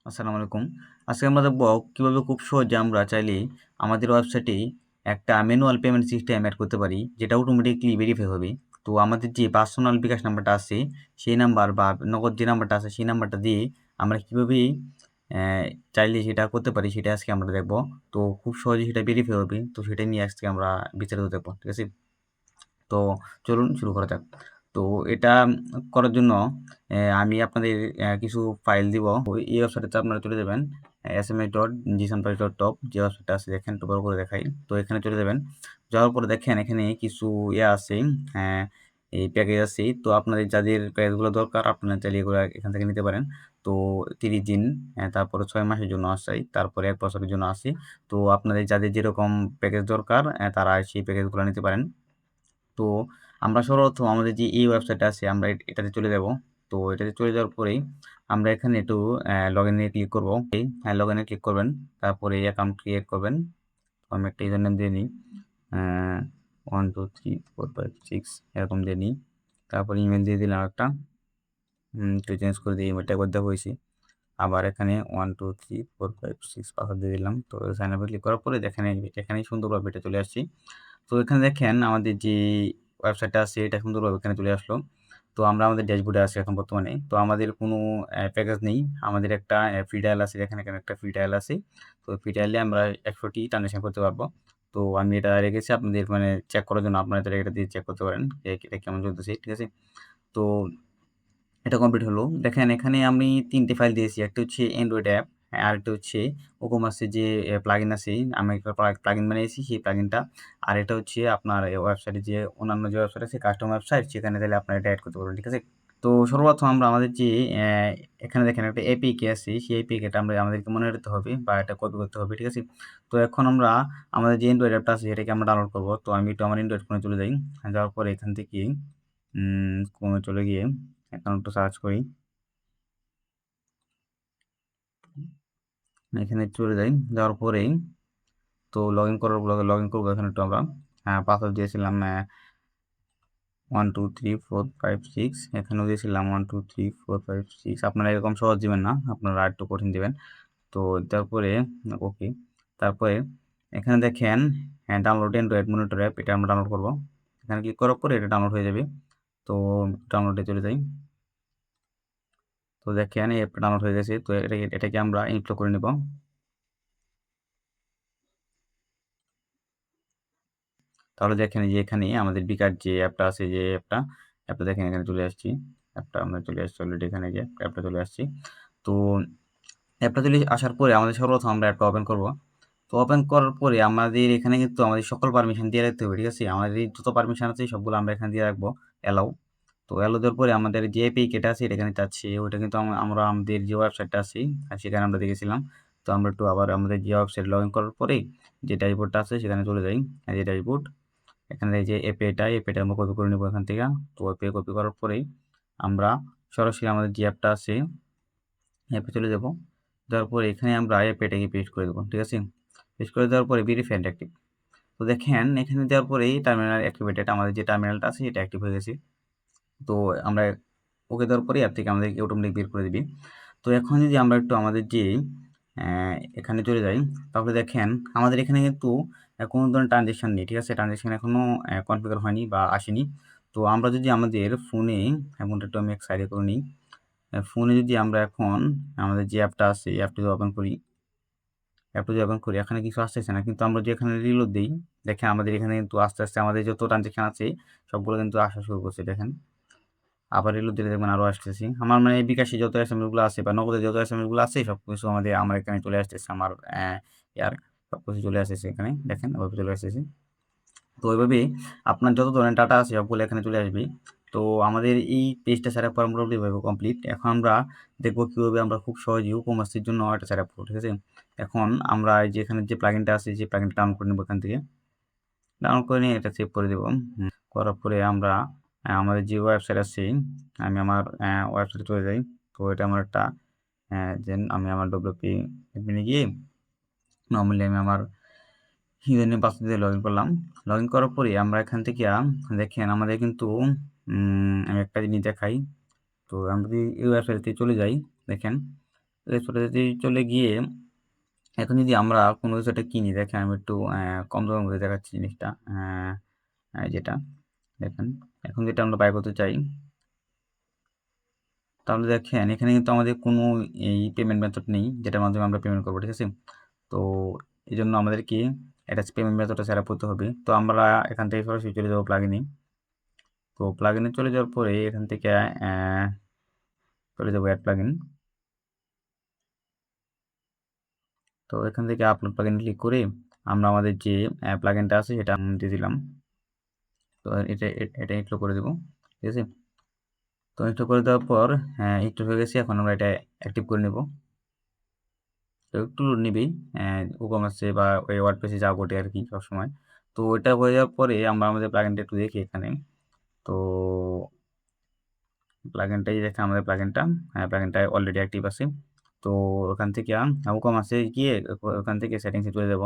আসসালামু আলাইকুম। আজকে আমরা দেখব কিভাবে খুব সহজে আমরা চাইলে আমাদের ওয়েবসাইটে একটা ম্যানুয়াল পেমেন্ট সিস্টেম এড করতে পারি, যেটা অটোমেটিক্যালি ভেরিফাই হবে। তো আমাদের যে পার্সোনাল বিকাশ নাম্বারটা আছে, সেই নাম্বার বা নগদ যে নাম্বারটা আছে, সেই নাম্বারটা দিয়ে আমরা কিভাবে অ্যা চাইলে সেটা করতে পারি, সেটা আজকে আমরা দেখব। তো খুব সহজেই সেটা ভেরিফাই হবে। তো সেটা নিয়ে আজকে আমরা বিস্তারিত দেখব। ঠিক আছে? তো চলুন শুরু করা যাক। তো এটা করার জন্য আমি আপনাদের কিছু ফাইল দিব। এই ওয়েবসাইটটাতে আপনারা চলে যাবেন sms.gsunprice.top, যে ওয়েবসাইটটা আছে দেখেন, একটু বড় করে দেখাই। তো এখানে চলে যাবেন। যাওয়ার পরে দেখেন এখানে কিছু আছে, হ্যাঁ, এই প্যাকেজ আছে। তো আপনাদের যাদের প্যাকেজগুলো দরকার আপনারা চাইলে এগুলো এখান থেকে নিতে পারেন। তো 30 দিন, তারপরে 6 মাসের জন্য আছে, তারপরে 1 বছরের জন্য আছে। তো আপনাদের যাদের যেরকম প্যাকেজ দরকার তারা সেই প্যাকেজগুলো নিতে পারেন। তো আমরা সর্বপ্রথম আমাদের যে এই ওয়েবসাইটটা আছে আমরা এটাতে চলে যাব। তো এটাতে চলে যাওয়ার পরেই আমরা এখানে একটু লগইন এ ক্লিক করব। হ্যাঁ, লগইন এ ক্লিক করবেন। তারপরে অ্যাকাউন্ট ক্রিয়েট করবেন। তো আমি একটা ইউজার নেম দিয়ে নিই। 1 2 3 4 5 6 এরকম দিয়ে নিই। তারপরে ইমেল দিয়ে দিলাম একটা। একটু চেঞ্জ করে দিই, ইমেলটা একবার দেওয়া হয়েছে। আবার এখানে 1 2 3 4 5 6 পাসওয়ার্ড দিয়ে দিলাম। তো সাইন আপ এ ক্লিক করার পরে দেখেন এখানেই সুন্দরভাবে এটা চলে আসছে। তো এখানে দেখেন আমাদের যে ওয়েবসাইটটা আছে এটা সুন্দরভাবে এখানে চলে আসলো। তো আমরা আমাদের ড্যাশবোর্ডে আছি এখন বর্তমানে। তো আমাদের কোনো প্যাকেজ নেই। আমাদের একটা ফ্রি ট্রায়াল আছে। দেখেন এখানে একটা ফ্রি ট্রায়াল আছে। তো ফ্রি ট্রায়ালে আমরা 100 টি ট্রান্সেকশন করতে পারবো। তো আমি এটা রেখেছি আপনাদের মানে চেক করার জন্য। আপনারা এটা দিয়ে চেক করতে পারেন এটা কেমন চলতেছে। ঠিক আছে? তো এটা কমপ্লিট হলো। দেখেন এখানে আমি ৩ টে ফাইল দিয়েছি। একটা হচ্ছে অ্যান্ড্রয়েড অ্যাপ, আরেকটা হচ্ছে ওকোমাসের যে প্লাগইন আছে, আমি একটা প্লাগইন বানিয়েছি সেই প্লাগইনটা। আর এটা হচ্ছে আপনার ওয়েবসাইটে যে অন্যান্য যে ওয়েবসাইট আছে কাস্টম ওয়েবসাইট, সেখানে চাইলে আপনারা এটা এড করতে পারবেন। ঠিক আছে? তো সর্বপ্রথম আমরা আমাদের যে এখানে দেখেন একটা এপিকে আছে, সেই এপিকেটা আমাদেরকে মনে রাখতে হবে বা এটা কপি করতে হবে। ঠিক আছে? তো এখন আমরা আমাদের যে অ্যান্ড্রয়েড অ্যাপটা আছে সেটাকে আমরা ডাউনলোড করব। তো আমি একটু আমার অ্যান্ড্রয়েড ফোনে চলে যাই। যাওয়ার পরে এখান থেকে ক্রোমে চলে গিয়ে এখন একটু সার্চ করি। এখানে চলে যাই। যাওয়ার পরেই তো লগইন করবো এখানে একটু আমরা। পাসওয়ার্ড দিয়েছিলাম 1 2 3 4 5 6, এখানেও দিয়েছিলাম 1 2 3 4 5 6। আপনারা এরকম সহজ দিবেন না, আপনারা একটু কঠিন দিবেন। তো তারপরে ওকে, তারপরে এখানে দেখেন ডাউনলোড অ্যান্ড্রয়েড মনিটর অ্যাপ, এটা আমরা ডাউনলোড করবো। এখানে ক্লিক করার পরে এটা ডাউনলোড হয়ে যাবে। তো ডাউনলোডে চলে যাই। তো দেখেন এই অ্যাপটা ডাউনলোড হয়ে গেছে। তো এটাকে আমরা ইনস্টল করে নেব। তাহলে দেখেন এই যে এখানে আমাদের বিকাশ যে অ্যাপটা আছে, যে অ্যাপটা দেখেন এখানে চলে আসছি। অ্যাপটা আমরা চলে আসছি অলরেডি, এখানে যে অ্যাপটা চলে আসছি। তো অ্যাপটা চলে আসার পরে আমাদের সর্বপ্রথম আমরা অ্যাপটা ওপেন করব। তো ওপেন করার পরে আমাদের এখানে কিন্তু আমাদের সকল পারমিশন দিয়ে রাখতে হবে। ঠিক আছে? আমাদের যত পারমিশন আছে সবগুলো আমরা এখানে দিয়ে রাখবো। অ্যালাউ। তো অ্যালাউ দেওয়ার পরে আমাদের যে এপিকে এটা আছে এটা এখানে চাচ্ছি, ওইটা কিন্তু আমরা আমাদের যে ওয়েবসাইটটা আছে সেখানে আমরা দেখেছিলাম। তো আমরা একটু আবার আমাদের যে ওয়েবসাইট লগ ইন করার পরে যে ড্যাশবোর্ডটা আছে সেখানে চলে যাই। যে ড্যাশবোর্ড, এখানে এই যে এপিটা আমরা কপি করে নেব এখান থেকে। তো এপিআই কপি করার পরেই আমরা সরাসরি আমাদের যে অ্যাপটা আছে অ্যাপে চলে যাব। যাওয়ার পরে এখানে আমরা এপিআইটাকে পেস্ট করে দেবো। ঠিক আছে? পেস্ট করে দেওয়ার পরে ভেরিফাই এন্ড অ্যাক্টিভ। তো দেখেন এখানে দেওয়ার পরেই টার্মিনাল অ্যাক্টিভেটেড, আমাদের যে টার্মিনালটা আছে এটা অ্যাক্টিভ হয়ে গেছে। তো আমরা ওকে দেওয়ার পরে অ্যাপ থেকে আমাদেরকে অটোমেটিক বের করে দিবি। তো এখন যদি আমরা একটু আমাদের যে এখানে চলে যাই, তাহলে দেখেন আমাদের এখানে কিন্তু কোনো ধরনের ট্রানজ্যাকশন নেই। ঠিক আছে? ট্রানজ্যাকশন এখনও কনফিগার হয়নি বা আসেনি। তো আমরা যদি আমাদের ফোনে অ্যাকাউন্টটা একটু আমি এক সাইডে করে নিই। ফোনে যদি আমরা এখন আমাদের যে অ্যাপটা আছে এই অ্যাপটা যদি ওপেন করি, এখানে কিছু আসতেছে না। কিন্তু আমরা যদি এখানে রিলোড দিই, দেখেন আমাদের এখানে কিন্তু আস্তে আস্তে আমাদের যত ট্রানজ্যাকশন আছে সবগুলো কিন্তু আসা শুরু করছে। দেখেন আবার রিলোড দিলে দেখবেন আরও আসতেছি। আমার মানে বিকাশে যত এসএমএসগুলো আছে বা নগদে যত এসএমএসগুলো আছে সব কিছু আমার এখানে চলে আসতেছে। আমার ইয়ার সব কিছু চলে আসতেছে এখানে। দেখেন ওইভাবে চলে আসতেছে। তো ওইভাবে আপনার যত ধরনের ডাটা আছে সবগুলো এখানে চলে আসবে। তো আমাদের এই পেজটা সেট আপ করা মোটামুটি ভাবে কমপ্লিট। এখন আমরা দেখব কীভাবে আমরা খুব সহজেই ই-কমার্সের জন্য এটা সেট আপ করব। ঠিক আছে? এখন আমরা এই যে এখানে যে প্লাগইনটা আছে সেই প্লাগইনটা ডাউনলোড করে নেব এখান থেকে। ডাউনলোড করে নিয়ে এটা সেভ করে দেব। করার পরে আমরা আমাদের যে ওয়েবসাইট আছে, আমি আমার ওয়েবসাইটে চলে যাই। তো এটা আমার একটা দেন আমি আমার ডব্লিউপি অ্যাডমিনে গিয়ে নরমালি আমি আমার ইউজার নেম পাসওয়ার্ড দিয়ে লগ ইন করলাম। লগ ইন করার পরে আমরা এখান থেকে দেখেন আমাদের কিন্তু আমি একটা জিনিস দেখাই। তো আমরা যদি এই ওয়েবসাইটে চলে যাই, দেখেন রেস্টুরেন্টে চলে গিয়ে এখন যদি আমরা কোনো কিছু একটা কিনি, দেখেন আমি একটু কম দামের মধ্যে দেখাচ্ছি জিনিসটা। যেটা দেখেন, এখন যেটা আমরা বাই করতে চাই, তাহলে দেখেন এখানে কিন্তু আমাদের কোনো এই পেমেন্ট মেথড নেই যেটার মাধ্যমে আমরা পেমেন্ট করবো, ঠিক আছে? তো এই জন্য আমাদেরকে একটা পেমেন্ট মেথডটা সেট আপ করতে হবে। তো আমরা এখান থেকে সরাসরি চলে যাবো প্লাগইনে। তো প্লাগইনে চলে যাওয়ার পরে এখান থেকে চলে যাবো অ্যাড প্লাগইন। তো এখান থেকে আপলোড প্লাগইন ক্লিক করে আমরা আমাদের যে প্লাগইনটা আছে সেটা দিয়ে দিলাম। তো এটা ইনস্টল করে দেবো, ঠিক আছে? তো ইনস্টল করে দেওয়ার পর একটু হয়ে গেছে, এখন আমরা এটা অ্যাক্টিভ করে নেব। তো একটু লোড নিবেই ই-কমার্সে বা ওই ওয়ার্ডপ্রেসে যা ঘটে আর কি সবসময়। তো ওইটা হয়ে যাওয়ার পরে আমরা আমাদের প্লাগইনটা একটু দেখি এখানে। তো প্লাগইনটাই দেখেন, আমাদের প্লাগইনটা অলরেডি অ্যাক্টিভ আছে। তো ওখান থেকে ই-কমার্সে গিয়ে ওখান থেকে সেটিংসে চলে যাব।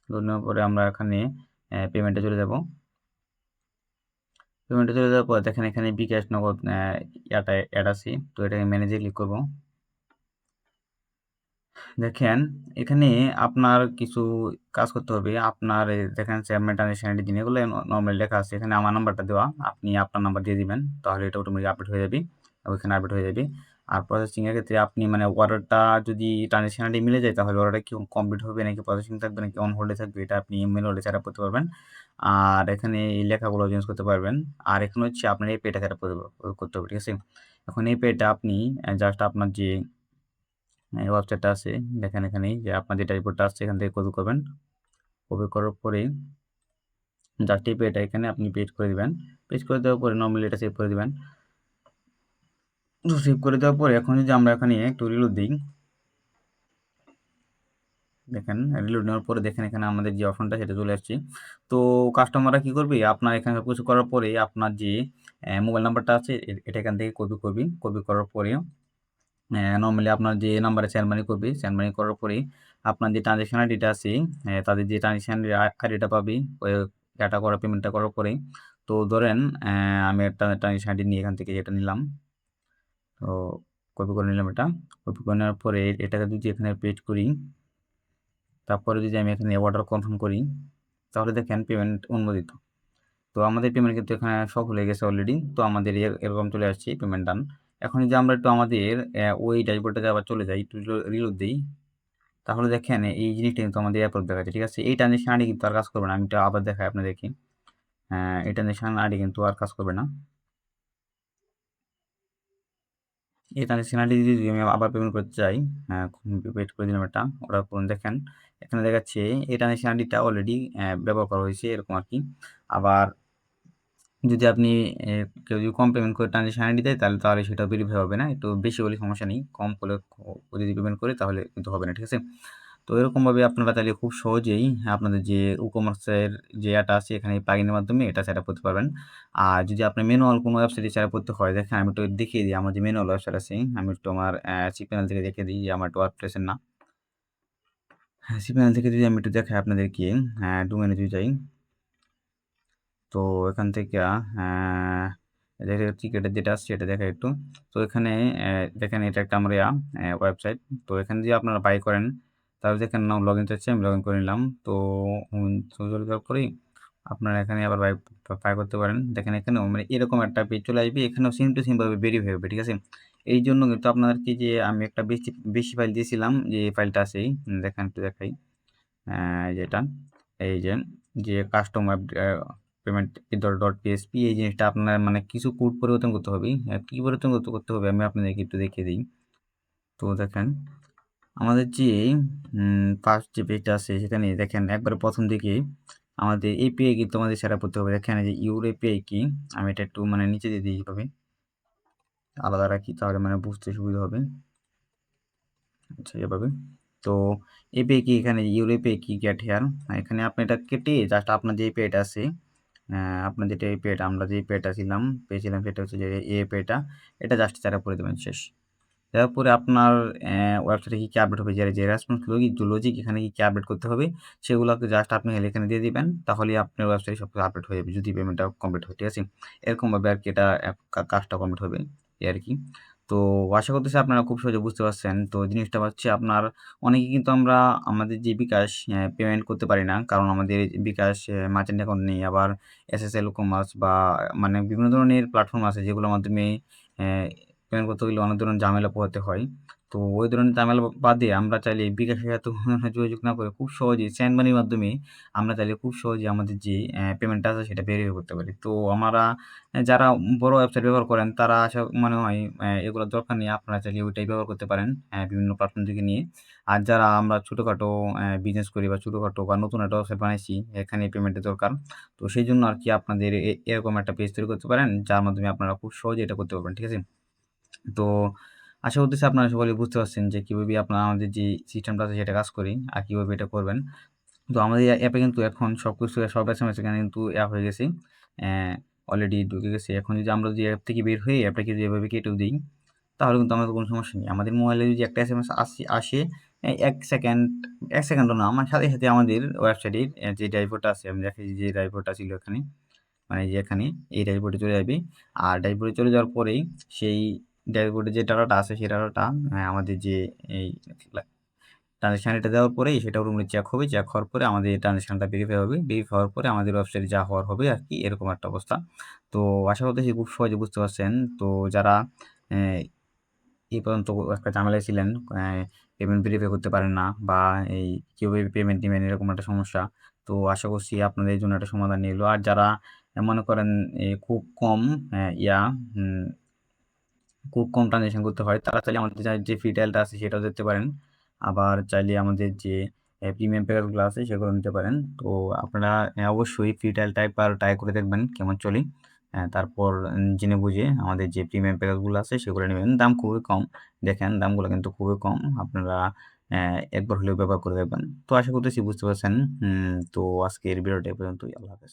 চলে নেওয়ার পরে আমরা এখানে পেমেন্টে চলে যাব। পেমেন্টে চলে যাওয়ার পর দেখেন এখানে বিকাশ নগদ ইয়াটা অ্যাড আছে। তো এটাকে ম্যানেজে ক্লিক করব। দেখেন এখানে আপনার কিছু কাজ করতে হবে। আপনার দেখেন সেভমেন্ট ট্রানজেকশন আইডি দিন, এগুলো নর্মালি লেখা আছে। এখানে আমার নাম্বারটা দেওয়া, আপনি আপনার নাম্বার দিয়ে দিবেন, তাহলে এটা অটোমেটিক আপডেট হয়ে যাবে, ওইখানে আপডেট হয়ে যাবে। আর প্রসেসিং এর ক্ষেত্রে আপনি মানে অর্ডারটা যদি ট্রানজেকশন আইডি মিলে যায়, তাহলে অর্ডারটা কি কমপ্লিট হবে নাকি প্রসেসিং থাকবে নাকি অন হোল্ডে থাকবে, এটা আপনি ম্যানুয়ালি সেট আপ করতে পারবেন। আর এখানে এই লেখাগুলো চেঞ্জ করতে পারবেন। আর এখন হচ্ছে আপনার এই পেটা সেট আপ করতে হবে, ঠিক আছে? এখন এই পেটা আপনি জাস্ট আপনার যে এই ওয়েবসাইটটা আছে, দেখেন এখানেই যে আপনার যে ড্যাশবোর্ডটা আসছে এখান থেকে কপি করবেন। কপি করার পরে জাস্ট এই পেটা এখানে আপনি পেস্ট করে দিবেন। পেস্ট করে দেওয়ার পরে নরমালি এটা সেভ করে দিবেন। তো সেভ করে দেওয়ার পরে এখন যদি আমরা এখানে একটু রিলোড দিই, দেখেন রিলোড নেওয়ার পরে দেখেন এখানে আমাদের যে অপশনটা সেটা চলে আসছে। তো কাস্টমাররা কি করবে, আপনার এখানে সব কিছু করার পরে আপনার যে মোবাইল নাম্বারটা আছে এটা এখান থেকে কপি করবি। কপি করার পরে নর্মালি আপনার যে নাম্বারে সেন্ড মানি করবে, সেন্ড মানি করার পরে আপনার যে ট্রানজেকশন আইডিটা আছে তাদের যে ট্রানজেকশন আইডিটা পাবি ওই ডাটা করা পেমেন্টটা করার পরে। তো ধরেন আমি একটা ট্রানজেকশন আইডি নিয়ে এখান থেকে এটা নিলাম। তো কপি করে নিলাম এটা। কপি করে নেওয়ার পরে এটাকে যদি এখানে পেস্ট করি, তারপরে যদি আমি এখানে অর্ডার কনফার্ম করি, তাহলে দেখেন পেমেন্ট অনুমোদিত। তো আমাদের পেমেন্ট কিন্তু এখানে সফল হয়ে গেছে অলরেডি। তো আমাদের এরকম চলে আসছে পেমেন্ট ডান। এখন যদি আমরা একটু আমাদের ওই ড্যাশবোর্ডটাতে আবার চলে যাই, একটু রিলোড দিই, তাহলে দেখেন এই জিনিসটা কিন্তু আমাদের অ্যাপ্রুভ দেখাচ্ছে, ঠিক আছে? এই ট্রানজেকশন আইডি কিন্তু আর কাজ করবে না। আমি এটা আবার দেখাই আপনি দেখি। এই ট্রানজেকশন আইডি কিন্তু আর কাজ করবে না। এই ট্রানজেকশন আইডি যদি আমি আবার পেমেন্ট করতে চাই, পেড করে দিলাম এটা, ওরা করুন, দেখেন এখানে দেখাচ্ছে এই ট্রানজেকশন আইডিটা অলরেডি ব্যবহার করা হয়েছে এরকম আর কি। আবার যদি আপনি কেউ যদি কম পেমেন্ট করে ট্রানজেকশন আইডি দেয়, তাহলে সেটা ভেরিফাই হবে না। একটু বেশি হলে সমস্যা নেই, কম হলে যদি পেমেন্ট করে তাহলে কিন্তু হবে না, ঠিক আছে? তো এরকমভাবে আপনারা তাহলে খুব সহজেই আপনাদের যে ই-কমার্সের যে এটা আছে এখানে প্লাগইনের মাধ্যমে এটা সেট আপ করতে পারবেন। আর যদি আপনি ম্যানুয়াল কোনো ওয়েবসাইটে সেট আপ করতে হয়, দেখেন আমি একটু দেখিয়ে দিই আমার যে ম্যানুয়াল ওয়েবসাইট আছে। আমি একটু আমার cPanel থেকে দেখিয়ে দিই যে আমার একটু ওয়ার্ডপ্রেসের না। হ্যাঁ, cPanel থেকে যদি আমি একটু দেখাই আপনাদেরকে, ডোমেইনে যদি যাই, তো এখান থেকে দেখা টিকেটের যেটা আসছে এটা দেখা একটু। তো এখানে দেখেন এটা একটা আমার ওয়েবসাইট। তো এখানে যদি আপনারা বাই করেন, তাহলে দেখেন নাম লগ ইন চাচ্ছে, আমি লগ ইন করে নিলাম। তো চলে যাওয়ার পরেই আপনারা এখানে আবার বাই করতে পারেন। দেখেন এখানেও মানে এরকম একটা পেজ চলে আসবে, এখানেও সেম টু সেম ভাবে ভেরিফাই হবে, ঠিক আছে? এই জন্য কিন্তু আপনাদেরকে যে আমি একটা বেশি বেশি ফাইল দিয়েছিলাম, যে ফাইলটা আছে দেখেন একটু দেখাই, যেটা এই যে কাস্টমার পেমেন্ট ডট পিএসপি, এই জিনিসটা আপনার মানে কিছু কোড পরিবর্তন করতে হবে। কি পরিবর্তন করতে হবে আমি আপনাদেরকে একটু দেখিয়ে দিই। তো দেখেন আমাদের যে ফার্স্ট যে পেজটা আছে সেখানে দেখেন একবারে প্রথম দিকে আমাদের এপিআই কিন্তু আমাদের সেট আপ করতে হবে। দেখেন এই যে ইউর এপিআই কি, আমি এটা একটু মানে নিচে দিয়ে দিই এইভাবে আলাদা রাখি, তাহলে মানে বুঝতে সুবিধা হবে। আচ্ছা এভাবে। তো এপিআই কি, এখানে ইউর এপিআই কি গেট হেয়ার, এখানে আপনি এটা কেটে জাস্ট আপনার যে এপিআইটা আছে, আপনার যেটা এপিআইটা আমরা যে এপিআইটা পেয়েছিলাম সেটা হচ্ছে যে এই এপিআইটা, এটা জাস্ট সেট আপ করে দেবেন, শেষ। দেওয়ার পরে আপনার ওয়েবসাইটে কী কী আপডেট হবে, যে রেসপন্স লজিক এখানে কী কী আপডেট করতে হবে সেগুলোকে জাস্ট আপনি এখানে দিয়ে দিবেন, তাহলেই আপনার ওয়েবসাইটে সব কিছু আপডেট হয়ে যাবে যদি পেমেন্টটা কমপ্লিট হয়, ঠিক আছে? এরকমভাবে আর কি এটা কাজটা কমপ্লিট হবে এই আর কি। তো আশা করতেছি আপনারা খুব সহজে বুঝতে পারছেন। তো জিনিসটা হচ্ছে আপনার অনেকে কিন্তু আমরা আমাদের যে বিকাশ পেমেন্ট করতে পারি না। কারণ আমাদের বিকাশ মার্চেন্ট অ্যাকাউন্ট নেই। আবার এসএসএল কমার্স বা মানে বিভিন্ন ধরনের প্ল্যাটফর্ম আছে যেগুলোর মাধ্যমে অ্যা পেমেন্ট করতে গেলে অনেক ধরনের ঝামেলা পোহাতে হয়। তো ওই ধরনের ঝামেলা বাদে আমরা চাইলে বিকাশের সাথে যোগাযোগ না করে খুব সহজেই সেন্ড মানির মাধ্যমে আমরা চাইলে খুব সহজেই আমাদের যে পেমেন্টটা আছে সেটা ভেরিফাই করতে পারি। তো আমরা যারা বড় ওয়েবসাইট ব্যবহার করেন তারা মনে হয় এগুলোর দরকার নেই। আপনারা চাইলে ওইটাই ব্যবহার করতে পারেন বিভিন্ন প্ল্যাটফর্ম থেকে নিয়ে। আর যারা আমরা ছোটখাটো বিজনেস করি বা ছোটখাটো বা নতুন একটা ওয়েবসাইট বানাইছি, এখানে পেমেন্টের দরকার। তো সেইজন্য আরকি আপনাদের এরকম একটা পেজ তৈরি করতে পারেন, যার মাধ্যমে আপনারা খুব সহজেই এটা করতে পারবেন। ঠিক আছে? তো আশা করতেছি আপনারা সকলেই বুঝতে পারছেন যে কিভাবে আপনারা আমাদের যে সিস্টেমটা আছে সেটা কাজ করি আর কিভাবে এটা করবেন। তো আমাদের অ্যাপে কিন্তু এখন সবকিছু সব এসএমএস এখানে কিন্তু হয়ে গেছে। অ্যা অলরেডি ঢুকে গেছে। এখন যদি আমরা যদি অ্যাপ থেকে বের হয়ে অ্যাপটাকে যদি এভাবে কেটেও দেই, তাহলে কিন্তু আমাদের কোনো সমস্যা নেই। আমাদের মোবাইলে যদি একটা এসএমএস আসে ১ সেকেন্ড ১ সেকেন্ডও না আমার সাথে, সাথে আমাদের ওয়েবসাইটের যে ড্যাশবোর্ডটা আছে আমি দেখাচ্ছি যে ড্যাশবোর্ডটা ছিল এখানে। মানে যে এখানে এই ড্যাশবোর্ডে চলে যাবে। আর ড্যাশবোর্ডে চলে যাওয়ার পরেই সেই ড্যাশবোর্ডে যে ডাটাটা আছে সেই ডাটাটা আমাদের যে এই ট্রান্সেকশন এটা দেওয়ার পরেই সেটা রুমে চেক হবে। চেক হওয়ার পরে আমাদের ট্রান্সেকশনটা ভেরিফাই হবে। ভেরিফাই হওয়ার পরে আমাদের ওয়েবসাইটে যা হওয়ার হবে আরকি এরকম একটা অবস্থা। তো আশা করতেছি খুব সহজে বুঝতে পারছেন। তো যারা অ্যা এই পর্যন্ত একটা ঝামেলায় ছিলেন, পেমেন্ট ভেরিফাই করতে পারেন না বা এই কিভাবে পেমেন্ট নিবেন এরকম একটা সমস্যা। তো আশা করছি আপনাদের জন্য একটা সমাধান নিয়ে এলো। আর যারা মনে করেন খুব কম অ্যা ইয়া উম খুব কম ট্রান্সেকশন করতে হয়, তারা চাইলে আমাদের যে ফ্রি ট্রায়ালটা আছে সেটাও দেখতে পারেন। আবার চাইলে আমাদের যে প্রিমিয়াম প্যাকেজগুলো আছে সেগুলো নিতে পারেন। তো আপনারা অবশ্যই ফ্রি ট্রায়ালটা একবার ট্রাই করে দেখবেন কেমন চলে। তারপর জেনে বুঝে আমাদের যে প্রিমিয়াম প্যাকেজগুলো আছে সেগুলো নিবেন। দাম খুবই কম। দেখেন দামগুলো কিন্তু খুবই কম। আপনারা একবার হলেও ব্যবহার করে দেখবেন। তো আশা করতেছি বুঝতে পারছেন। তো আজকের ভিডিওটা এ পর্যন্তই। আল্লাহ হাফেজ।